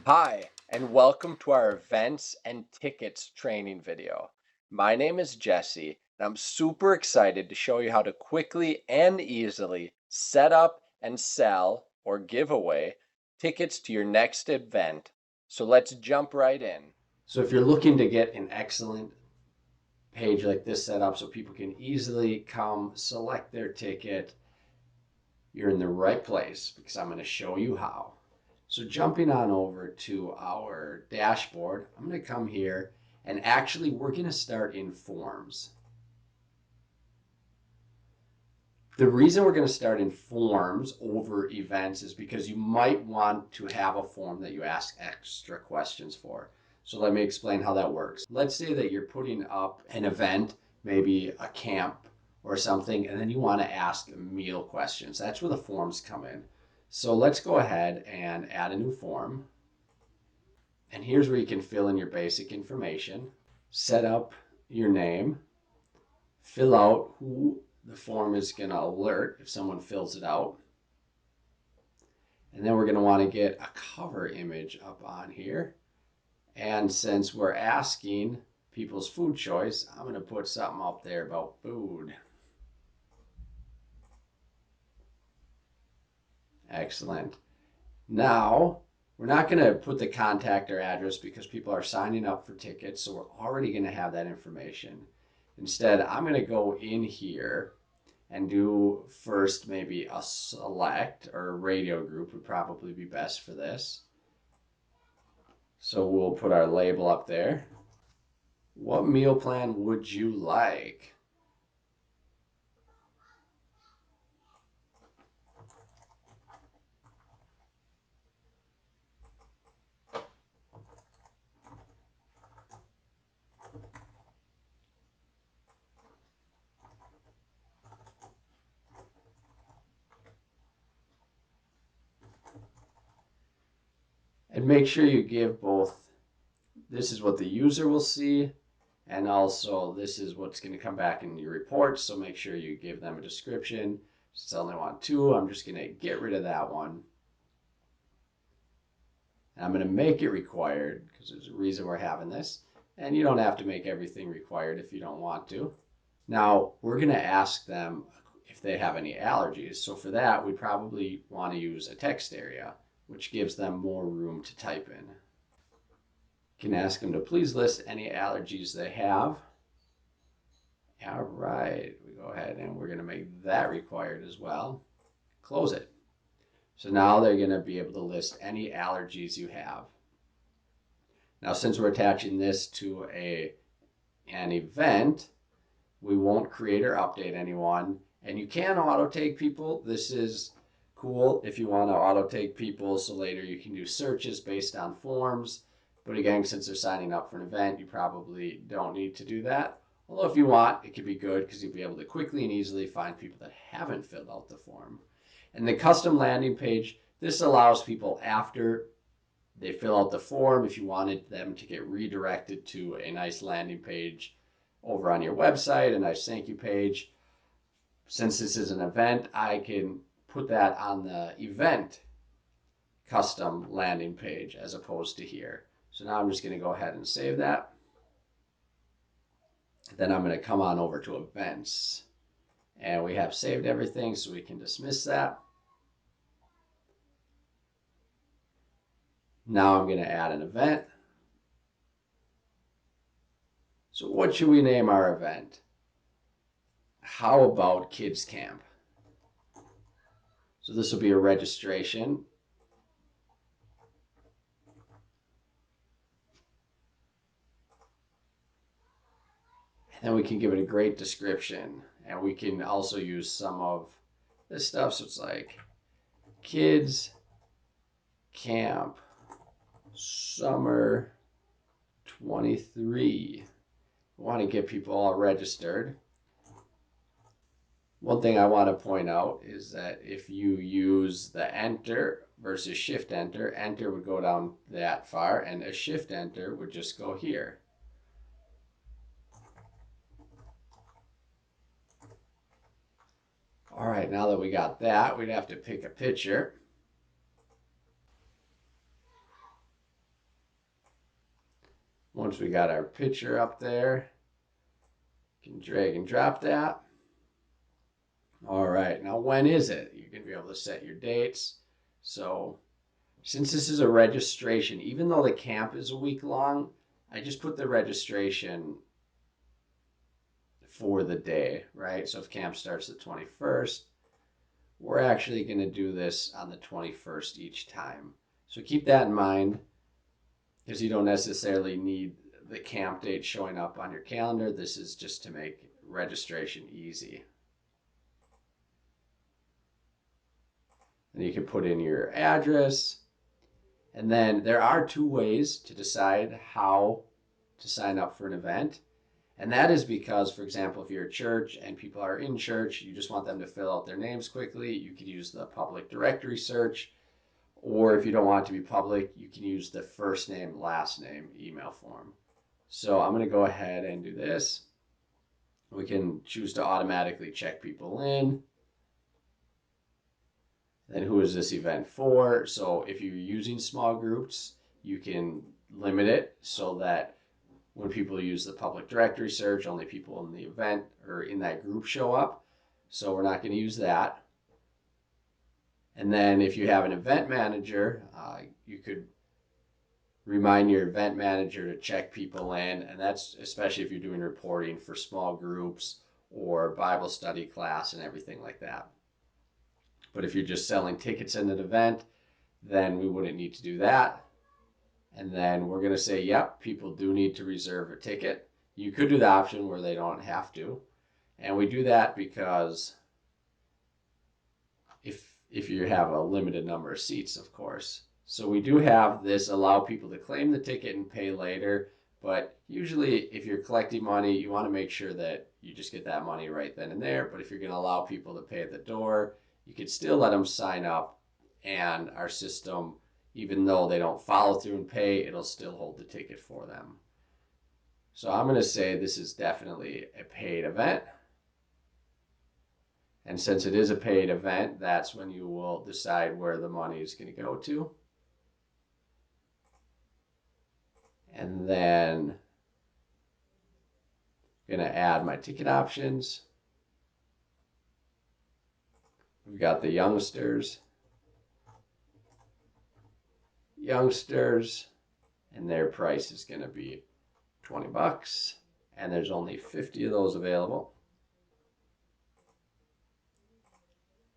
Hi, and welcome to our events and tickets training video. My name is Jesse, and I'm super excited to show you how to quickly and easily set up and sell or give away tickets to your next event. So let's jump right in. So if you're looking to get an excellent page like this set up so people can easily come select their ticket, you're in the right place because I'm going to show you how. So jumping on over to our dashboard, I'm going to come here and actually we're going to start in forms. The reason we're going to start in forms over events is because you might want to have a form that you ask extra questions for. So let me explain how that works. Let's say that you're putting up an event, maybe a camp or something, and then you want to ask meal questions. That's where the forms come in. So let's go ahead and add a new form. And here's where you can fill in your basic information, set up your name, fill out who the form is going to alert if someone fills it out. And then we're going to want to get a cover image up on here. And since we're asking people's food choice, I'm going to put something up there about food. Excellent. Now, we're not going to put the contact or address because people are signing up for tickets, so we're already going to have that information. Instead, I'm going to go in here and do first maybe a select, or a radio group would probably be best for this. So we'll put our label up there. What meal plan would you like? And make sure you give both, this is what the user will see, and also this is what's going to come back in your report. So make sure you give them a description. Since I only want two, I'm just going to get rid of that one. And I'm going to make it required because there's a reason we're having this. And you don't have to make everything required if you don't want to. Now, we're going to ask them if they have any allergies. So for that, we probably want to use a text area, which gives them more room to type in. You can ask them to please list any allergies they have. All right, we go ahead and we're going to make that required as well. Close it. So now they're going to be able to list any allergies you have. Now, since we're attaching this to an event, we won't create or update anyone. And you can auto take people. This is cool if you want to auto take people so later you can do searches based on forms. But again, since they're signing up for an event, you probably don't need to do that. Although if you want, it could be good because you'll be able to quickly and easily find people that haven't filled out the form. And the custom landing page, this allows people after they fill out the form, if you wanted them to get redirected to a nice landing page over on your website, a nice thank you page. Since this is an event, I can put that on the event custom landing page as opposed to here. So now I'm just going to go ahead and save that. Then I'm going to come on over to events. And we have saved everything, so we can dismiss that. Now I'm going to add an event. So what should we name our event? How about Kids Camp? So this will be a registration. And then we can give it a great description. And we can also use some of this stuff. So it's like Kids Camp Summer 23. We want to get people all registered. One thing I want to point out is that if you use the enter versus shift enter, enter would go down that far and a shift enter would just go here. All right, now that we got that, we'd have to pick a picture. once we got our picture up there, you can drag and drop that. All right, now when is it? You're going to be able to set your dates. So since this is a registration, even though the camp is a week long, I just put the registration for the day, right? So if camp starts the 21st, we're actually going to do this on the 21st each time. So keep that in mind, because you don't necessarily need the camp date showing up on your calendar. This is just to make registration easy. And you can put in your address. And then there are two ways to decide how to sign up for an event. And that is because, for example, if you're a church and people are in church, you just want them to fill out their names quickly, you could use the public directory search. Or if you don't want it to be public, you can use the first name, last name email form. So I'm going to go ahead and do this. We can choose to automatically check people in. Then who is this event for? So if you're using small groups, you can limit it so that when people use the public directory search, only people in the event or in that group show up. So we're not going to use that. And then if you have an event manager, you could remind your event manager to check people in. And that's especially if you're doing reporting for small groups or Bible study class and everything like that. But if you're just selling tickets in an event, then we wouldn't need to do that. And then we're going to say, yep, people do need to reserve a ticket. You could do the option where they don't have to. And we do that because if you have a limited number of seats, of course. So we do have this allow people to claim the ticket and pay later. But usually if you're collecting money, you want to make sure that you just get that money right then and there. But if you're going to allow people to pay at the door, you could still let them sign up, and our system, even though they don't follow through and pay, it'll still hold the ticket for them. So I'm going to say this is definitely a paid event. And since it is a paid event, that's when you will decide where the money is going to go to. And then I'm going to add my ticket options. We've got the youngsters, and their price is going to be $20, and there's only 50 of those available.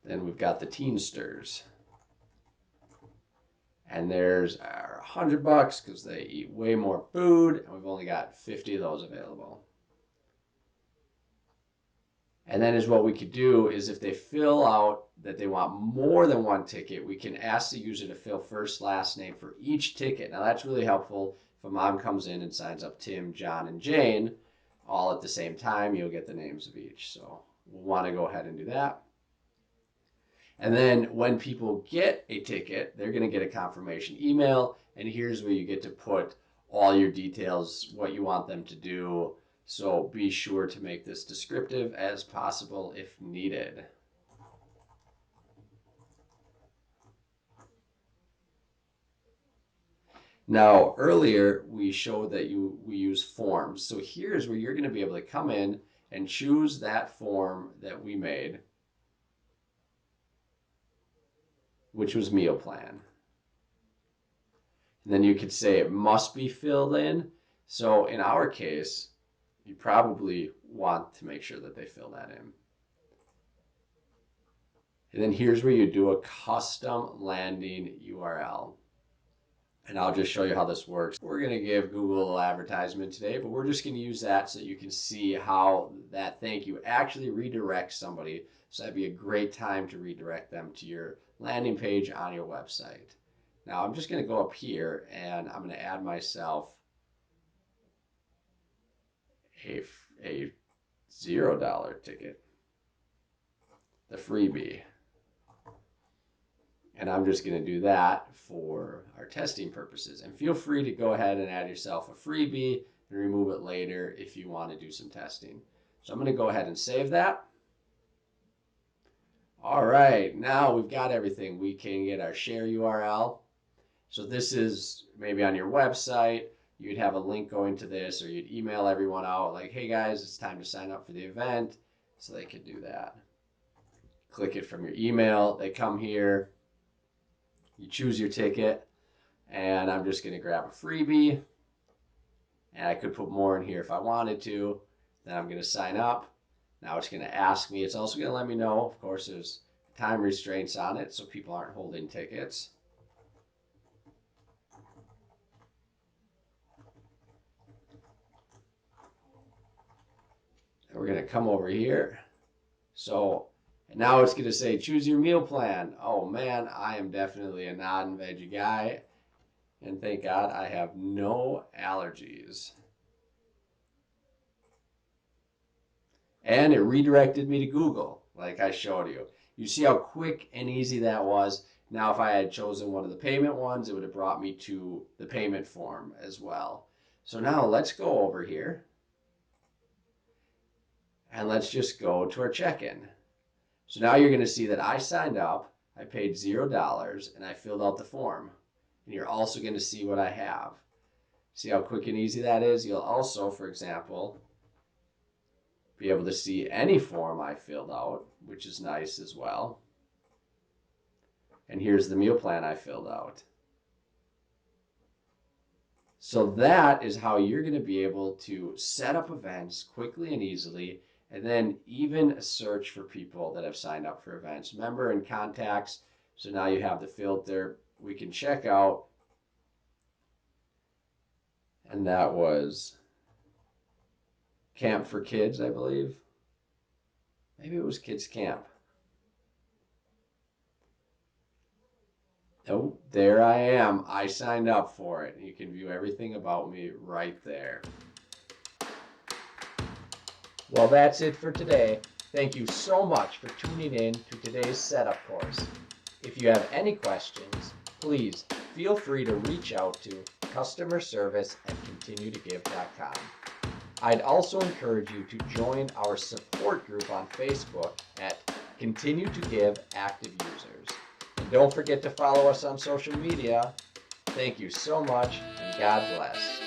Then we've got the teensters, and there's our $100 because they eat way more food, and we've only got 50 of those available. And then is what we could do is if they fill out that they want more than one ticket, we can ask the user to fill first, last name for each ticket. Now that's really helpful. If a mom comes in and signs up Tim, John, and Jane all at the same time, you'll get the names of each. So we'll want to go ahead and do that. And then when people get a ticket, they're going to get a confirmation email. And here's where you get to put all your details, what you want them to do. So be sure to make this descriptive as possible if needed. Now, earlier we showed that we use forms. So here's where you're going to be able to come in and choose that form that we made, which was meal plan. And then you could say it must be filled in. So in our case, you probably want to make sure that they fill that in. And then here's where you do a custom landing URL. And I'll just show you how this works. We're going to give Google advertisement today, but we're just going to use that so you can see how that thank you actually redirects somebody. So that'd be a great time to redirect them to your landing page on your website. Now I'm just going to go up here and I'm going to add myself a $0 ticket, the freebie. And I'm just going to do that for our testing purposes. And feel free to go ahead and add yourself a freebie and remove it later if you want to do some testing. So I'm going to go ahead and save that. All right, now we've got everything. We can get our share URL. So this is maybe on your website. you'd have a link going to this, or you'd email everyone out like, hey guys, it's time to sign up for the event. So they could do that. Click it from your email. They come here. You choose your ticket. And I'm just going to grab a freebie. And I could put more in here if I wanted to. Then I'm going to sign up. Now it's going to ask me. It's also going to let me know, of course, there's time restraints on it so people aren't holding tickets. And we're going to come over here. So now it's going to say choose your meal plan. Oh man, I am definitely a non-veggie guy. And thank God I have no allergies. And it redirected me to Google, like I showed you. You see how quick and easy that was? Now, if I had chosen one of the payment ones, it would have brought me to the payment form as well. So now let's go over here. And let's just go to our check-in. So now you're going to see that I signed up, I paid $0, and I filled out the form. And you're also going to see what I have. See how quick and easy that is? You'll also, for example, be able to see any form I filled out, which is nice as well. And here's the meal plan I filled out. So that is how you're going to be able to set up events quickly and easily, and then even search for people that have signed up for events. Member and contacts. So now you have the filter. We can check out. And that was Camp for Kids, I believe. Maybe it was Kids Camp. Oh, there I am. I signed up for it. You can view everything about me right there. Well, that's it for today. Thank you so much for tuning in to today's setup course. If you have any questions, please feel free to reach out to customerservice@continuetogive.com. I'd also encourage you to join our support group on Facebook at Continue to Give Active Users. And don't forget to follow us on social media. Thank you so much, and God bless.